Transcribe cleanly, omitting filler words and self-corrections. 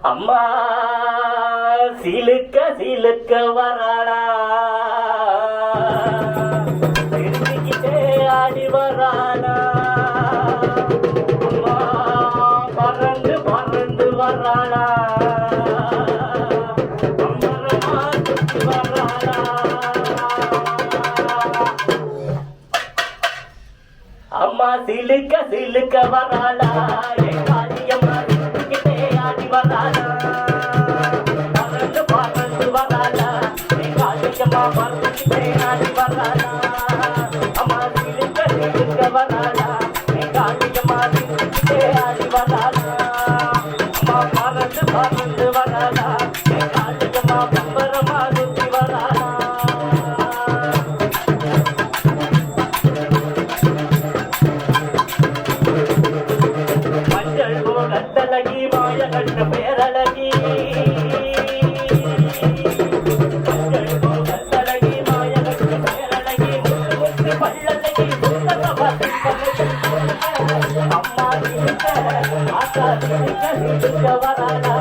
அம்மா சிலுக்க சிலுக்க வராளா சிரிச்சுக்கிட்டே ஆடி வராளா அம்மா பறந்து பறந்து வராளா அம்மரமா சுத்தி வராளா அம்மா சிலுக்க சிலுக்க வராளா என் காளியம்மா சிரிச்சுக்கிட்டே ஆடி வராளா பறந்து பறந்து வராளா என் காளியம்மா பறந்துக்கிட்டே ஆடி வராளா அம்மா சிலுக்க சிலுக்க வராளா என் காளியம்மா சிரிச்சுக்கிட்டே ஆடி வராளா அம்மா பறந்து பறந்து வராளா என் காளியம்மா பம்பரமா சுத்தி வராளா கட்டழகி மாய கட்ட பேரழகி கட்டழகி மாய கட்ட பேரழகி முத்து பள்ளழகி அம்மா ஆசா வராடா